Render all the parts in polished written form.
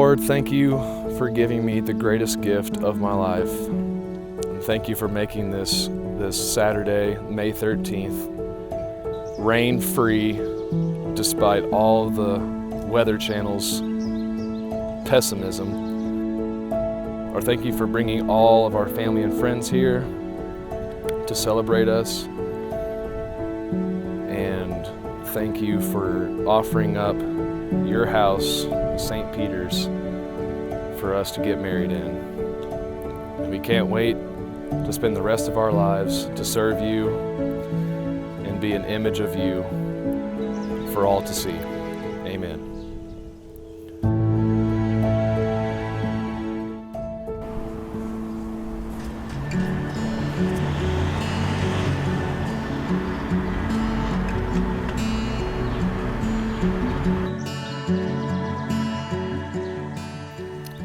Lord, thank you for giving me the greatest gift of my life. And thank you for making this Saturday, May 13th, rain-free, despite all the Weather Channel's pessimism. Lord, thank you for bringing all of our family and friends here to celebrate us. And thank you for offering up your house, St. Peter's, for us to get married in. And we can't wait to spend the rest of our lives to serve you and be an image of you for all to see. Amen.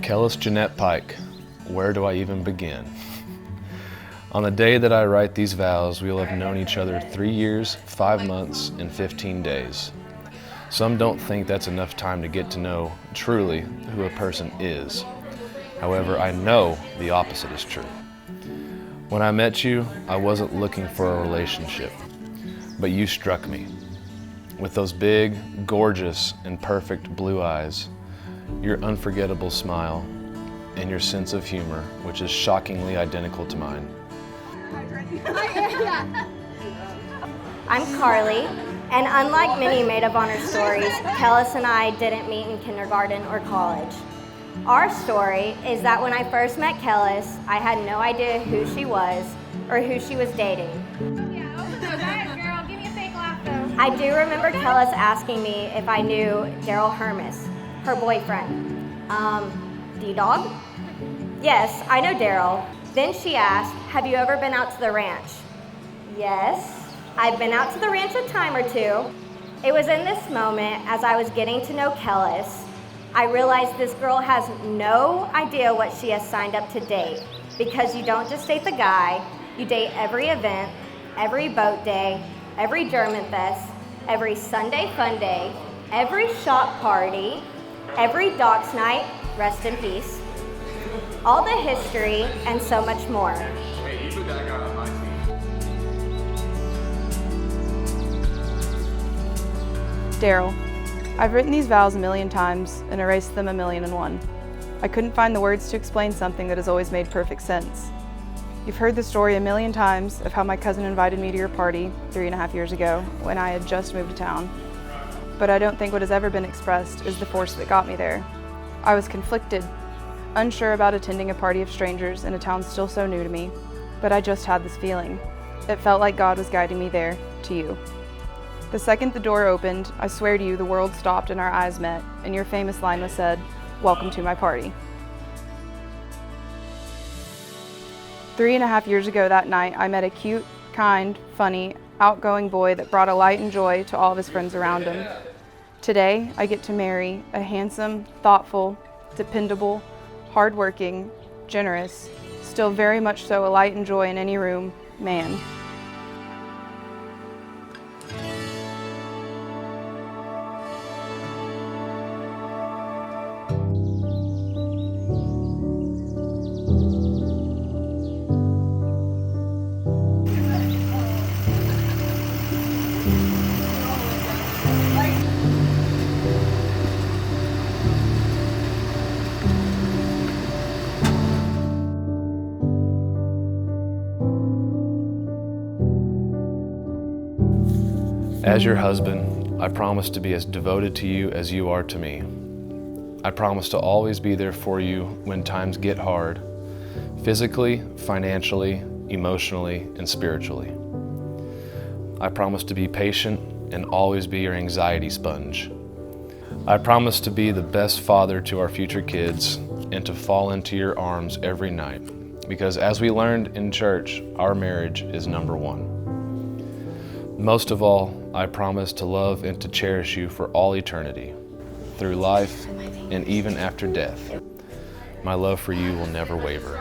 Kellis Jeanette Pike, where do I even begin? On the day that I write these vows, we will have known each other 3 years, 5 months, and 15 days. Some don't think that's enough time to get to know truly who a person is. However, I know the opposite is true. When I met you, I wasn't looking for a relationship, but you struck me. With those big, gorgeous, and perfect blue eyes, your unforgettable smile, and your sense of humor, which is shockingly identical to mine. I'm Carly, and unlike many maid of honor stories, Kellis and I didn't meet in kindergarten or college. Our story is that when I first met Kellis, I had no idea who she was or who she was dating. I do remember Kellis asking me if I knew Darrell, her boyfriend. D-Dog? Yes, I know Darrell. Then she asked, have you ever been out to the ranch? Yes, I've been out to the ranch a time or two. It was in this moment, as I was getting to know Kellis, I realized this girl has no idea what she has signed up to date, because you don't just date the guy, you date every event, every boat day, every German fest, every Sunday fun day, every shop party, every docs night, rest in peace, all the history, and so much more. Hey, you put that guy on my team. Darrell, I've written these vows a million times and erased them 1,000,001. I couldn't find the words to explain something that has always made perfect sense. You've heard the story 1,000,000 times of how my cousin invited me to your party 3.5 years ago when I had just moved to town. But I don't think what has ever been expressed is the force that got me there. I was conflicted, unsure about attending a party of strangers in a town still so new to me, but I just had this feeling. It felt like God was guiding me there, to you. The second the door opened, I swear to you the world stopped and our eyes met, and your famous line was said, "Welcome to my party." 3.5 years ago that night, I met a cute, kind, funny, outgoing boy that brought a light and joy to all of his friends around him. Today, I get to marry a handsome, thoughtful, dependable, hardworking, generous, still very much so a light and joy in any room, man. As your husband, I promise to be as devoted to you as you are to me. I promise to always be there for you when times get hard, physically, financially, emotionally, and spiritually. I promise to be patient and always be your anxiety sponge. I promise to be the best father to our future kids and to fall into your arms every night, because as we learned in church, our marriage is number one. Most of all, I promise to love and to cherish you for all eternity, through life and even after death. My love for you will never waver.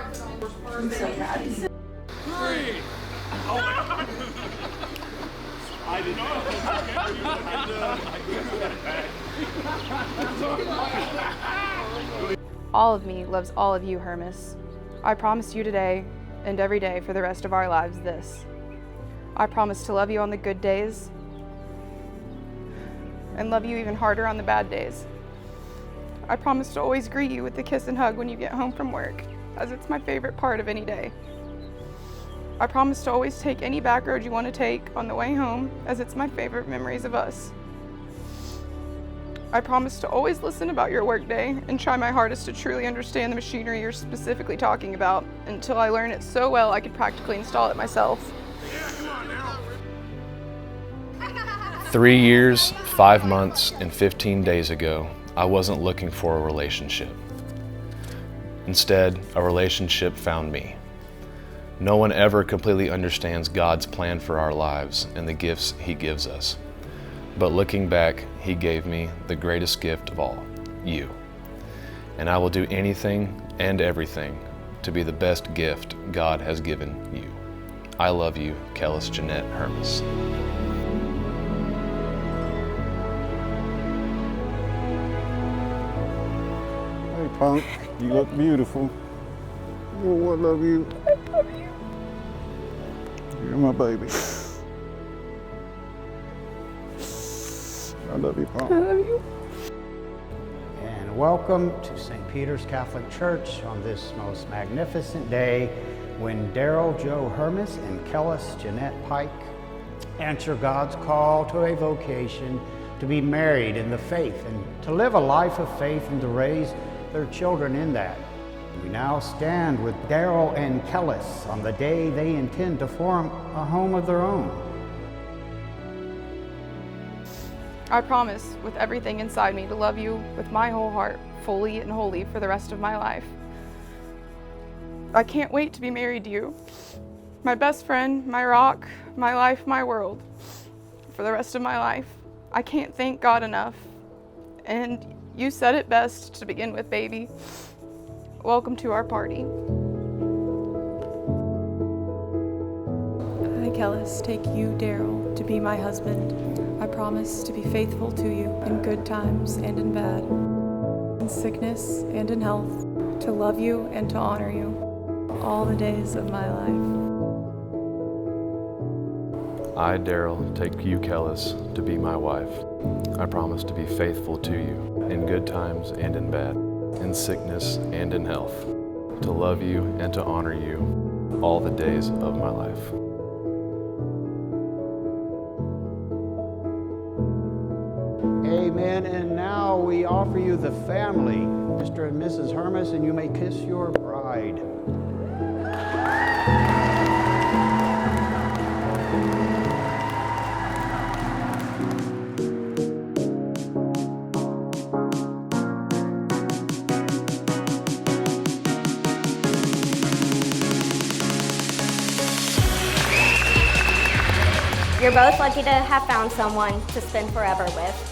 I'm so proud. 3. Oh my God. I didn't know. All of me loves all of you, Hermes. I promise you today and every day for the rest of our lives this. I promise to love you on the good days and love you even harder on the bad days. I promise to always greet you with a kiss and hug when you get home from work, as it's my favorite part of any day. I promise to always take any back road you want to take on the way home, as it's my favorite memories of us. I promise to always listen about your workday and try my hardest to truly understand the machinery you're specifically talking about until I learn it so well I could practically install it myself. 3 years, 5 months, and 15 days ago, I wasn't looking for a relationship. Instead, a relationship found me. No one ever completely understands God's plan for our lives and the gifts He gives us. But looking back, He gave me the greatest gift of all, you. And I will do anything and everything to be the best gift God has given you. I love you, Kellis Jeanette Hermes. Hey, Punk, you look beautiful. Oh, I love you. I love you. You're my baby. I love you, Punk. I love you. And welcome to St. Peter's Catholic Church on this most magnificent day when Darrell Joe Hermes and Kellis Jeanette Pike answer God's call to a vocation to be married in the faith and to live a life of faith and to raise their children in that. We now stand with Darrell and Kellis on the day they intend to form a home of their own. I promise with everything inside me to love you with my whole heart, fully and wholly, for the rest of my life. I can't wait to be married to you. My best friend, my rock, my life, my world, for the rest of my life. I can't thank God enough. And you said it best to begin with, baby. Welcome to our party. I, Kellis, take you, Darrell, to be my husband. I promise to be faithful to you in good times and in bad, in sickness and in health, to love you and to honor you all the days of my life. I, Darrell, take you, Kellis, to be my wife. I promise to be faithful to you in good times and in bad, in sickness and in health, to love you and to honor you all the days of my life. Amen. And now we offer you the family, Mr. and Mrs. Hermes, and you may kiss your bride. You're both lucky to have found someone to spend forever with.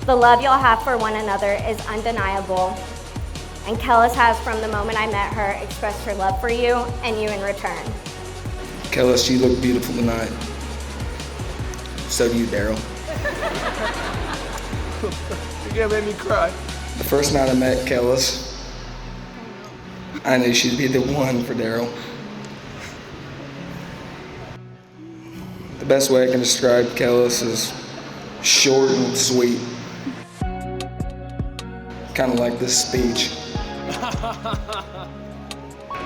The love y'all have for one another is undeniable, and Kellis has, from the moment I met her, expressed her love for you and you in return. Kellis, you look beautiful tonight. So do you, Darrell. You're gonna make me cry. The first night I met Kellis, I knew she'd be the one for Darrell. The best way I can describe Kellis is short and sweet. Kind of like this speech.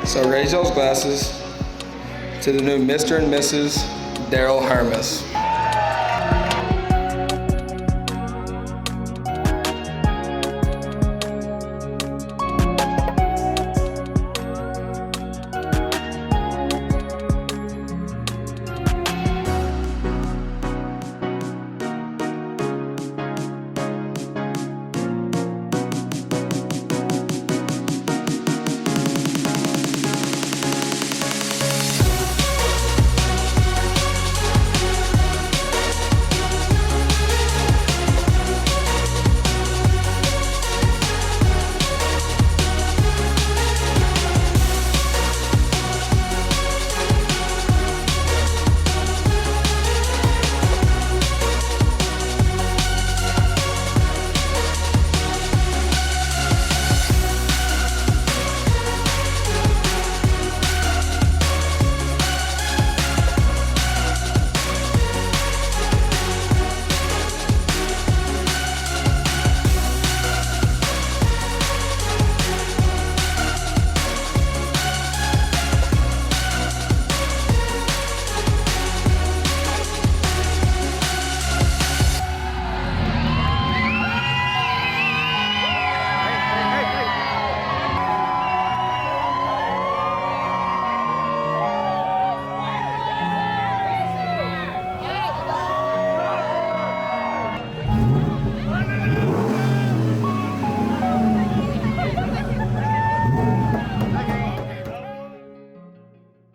So raise y'all's glasses to the new Mr. and Mrs. Darrell Hermes.